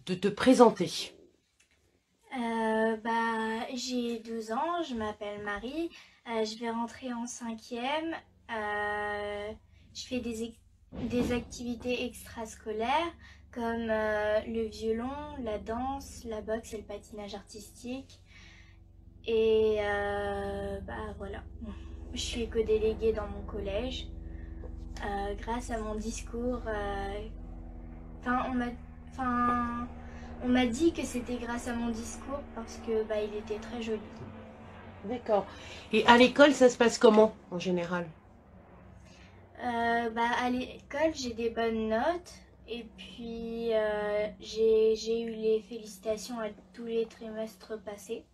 de te présenter. J'ai 12 ans, je m'appelle Marie, je vais rentrer en cinquième, je fais des activités extrascolaires comme le violon, la danse, la boxe et le patinage artistique. Et voilà, je suis éco-déléguée dans mon collège grâce à mon discours. Enfin, on m'a dit que c'était grâce à mon discours parce que il était très joli. D'accord. Et à l'école, ça se passe comment, en général? À l'école, j'ai des bonnes notes et puis j'ai eu les félicitations à tous les trimestres passés.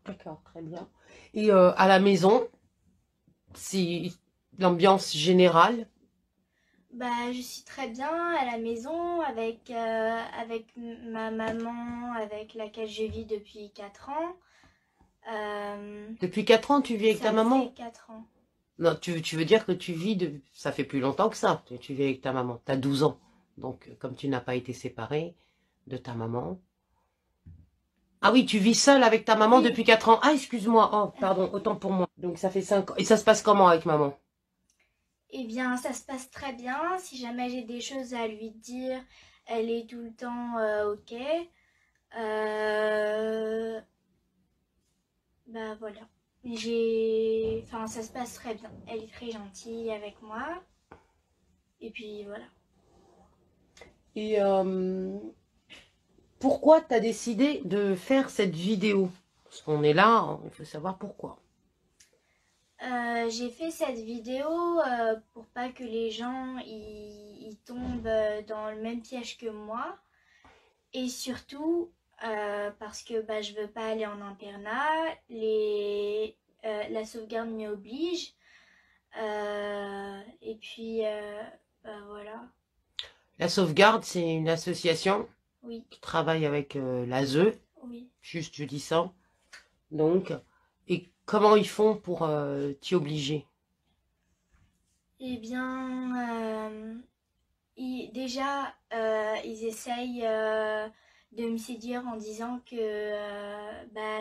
D'accord, très bien. Et à la maison, c'est l'ambiance générale? Je suis très bien à la maison avec ma maman avec laquelle je vis depuis 4 ans. Depuis 4 ans, tu vis avec ta Ça fait maman? 4 ans. Non, tu veux dire que tu vis de... Ça fait plus longtemps que ça, que tu vis avec ta maman. Tu as 12 ans. Donc, comme tu n'as pas été séparée de ta maman... Ah oui, tu vis seule avec ta maman Oui, depuis 4 ans. Ah, excuse-moi. Oh, pardon, autant pour moi. Donc, ça fait 5 ans. Et ça se passe comment avec maman? eh bien, ça se passe très bien. Si jamais j'ai des choses à lui dire, elle est tout le temps OK. Euh, voilà. Ça se passe très bien. Elle est très gentille avec moi. Et puis voilà. Et pourquoi tu as décidé de faire cette vidéo? Parce qu'on est là, il faut savoir pourquoi. J'ai fait cette vidéo pour pas que les gens ils tombent dans le même piège que moi. Et surtout parce que je veux pas aller en internat. La sauvegarde m'y oblige. Et puis voilà. La Sauvegarde, c'est une association Oui, qui travaille avec l'ASE. oui. Juste, je dis ça. Donc, et comment ils font pour t'y obliger? Eh bien, déjà, ils essayent de me séduire en disant que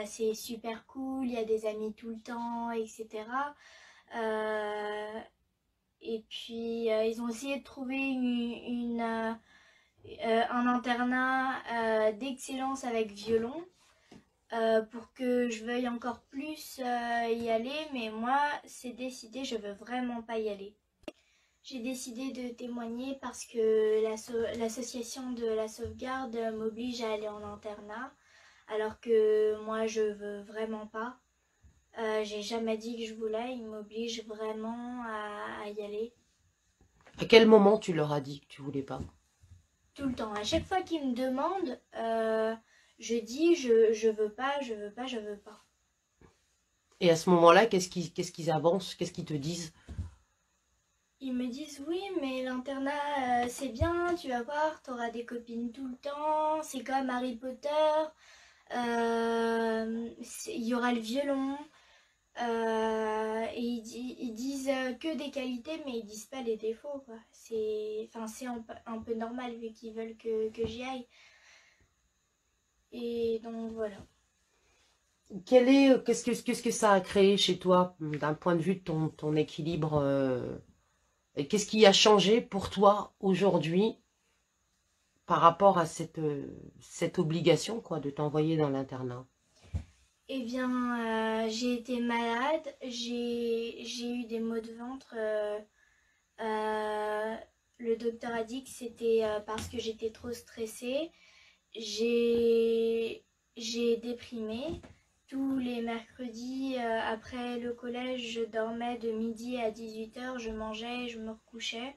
c'est super cool, il y a des amis tout le temps, etc. Euh, et puis, ils ont essayé de trouver un internat d'excellence avec violon pour que je veuille encore plus y aller. Mais moi, c'est décidé, je veux vraiment pas y aller. J'ai décidé de témoigner parce que l'association de la sauvegarde m'oblige à aller en internat, alors que moi je veux vraiment pas. J'ai jamais dit que je voulais, ils m'obligent vraiment à y aller À quel moment tu leur as dit que tu voulais pas? tout le temps. À chaque fois qu'ils me demandent, je dis je veux pas, je veux pas, je veux pas. Et à ce moment-là, qu'est-ce qu'ils avancent? Qu'est-ce qu'ils te disent? Ils me disent oui, mais l'internat c'est bien, tu vas voir, t'auras des copines tout le temps, c'est comme Harry Potter. Il y aura le violon. Ils disent que des qualités, mais ils disent pas les défauts, quoi. C'est un peu normal vu qu'ils veulent que j'y aille. Et donc voilà. Qu'est-ce que ça a créé chez toi d'un point de vue de ton équilibre et qu'est-ce qui a changé pour toi aujourd'hui par rapport à cette obligation quoi, de t'envoyer dans l'internat? Eh bien, j'ai été malade, j'ai eu des maux de ventre. Euh, le docteur a dit que c'était parce que j'étais trop stressée. J'ai j'ai déprimé. Tous les mercredis, après le collège, je dormais de midi à 18 h, je mangeais et je me recouchais.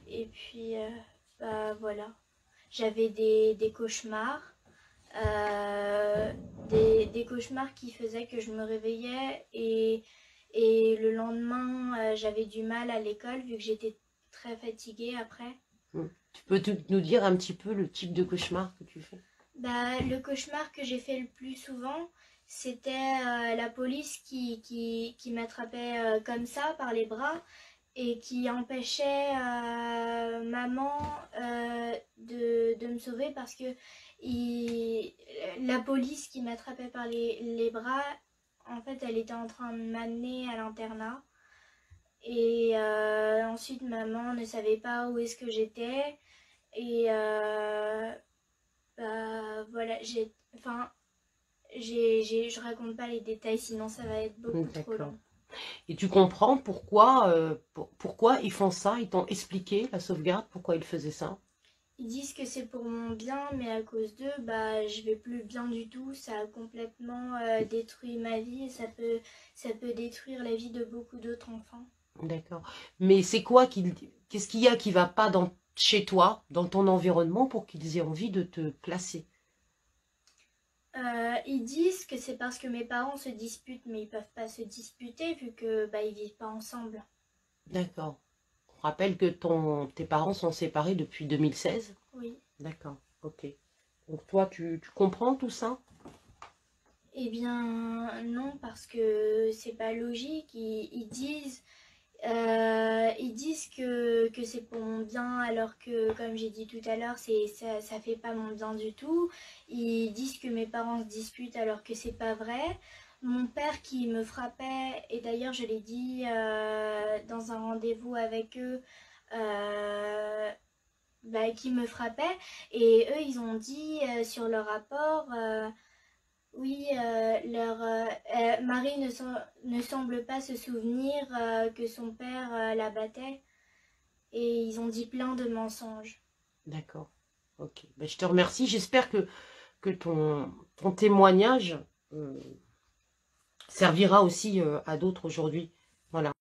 Et puis, voilà. J'avais des cauchemars. euh, des cauchemars qui faisaient que je me réveillais et le lendemain, j'avais du mal à l'école vu que j'étais très fatiguée après. Tu peux nous dire un petit peu le type de cauchemar que tu fais? Le cauchemar que j'ai fait le plus souvent, c'était la police qui m'attrapait comme ça par les bras et qui empêchait maman de me sauver parce que la police qui m'attrapait par les bras, en fait, elle était en train de m'amener à l'internat. Et ensuite, maman ne savait pas où est-ce que j'étais. Et bah, voilà, je raconte pas les détails, sinon ça va être beaucoup trop D'accord. long. Et tu comprends pourquoi ils font ça? Ils t'ont expliqué la sauvegarde, pourquoi ils faisaient ça? Ils disent que c'est pour mon bien, mais à cause d'eux, bah, je vais plus bien du tout. Ça a complètement détruit ma vie et ça peut détruire la vie de beaucoup d'autres enfants. D'accord. Mais c'est qu'est-ce qu'il y a qui va pas chez toi, dans ton environnement, pour qu'ils aient envie de te placer? Ils disent que c'est parce que mes parents se disputent, mais ils peuvent pas se disputer vu que bah, ils vivent pas ensemble. D'accord. On rappelle que tes parents sont séparés depuis 2016. Oui. D'accord, ok. Donc toi, tu comprends tout ça? Eh bien, non, parce que c'est pas logique. Ils disent que c'est pour mon bien, alors que, comme j'ai dit tout à l'heure, ça fait pas mon bien du tout. Ils disent que mes parents se disputent, alors que c'est pas vrai. Mon père qui me frappait, et d'ailleurs je l'ai dit dans un rendez-vous avec eux, bah, qui me frappait, et eux ils ont dit sur leur rapport. Oui, Marie ne semble pas se souvenir que son père la battait et ils ont dit plein de mensonges. D'accord, ok. Ben, je te remercie. J'espère que ton témoignage servira aussi à d'autres aujourd'hui. Voilà.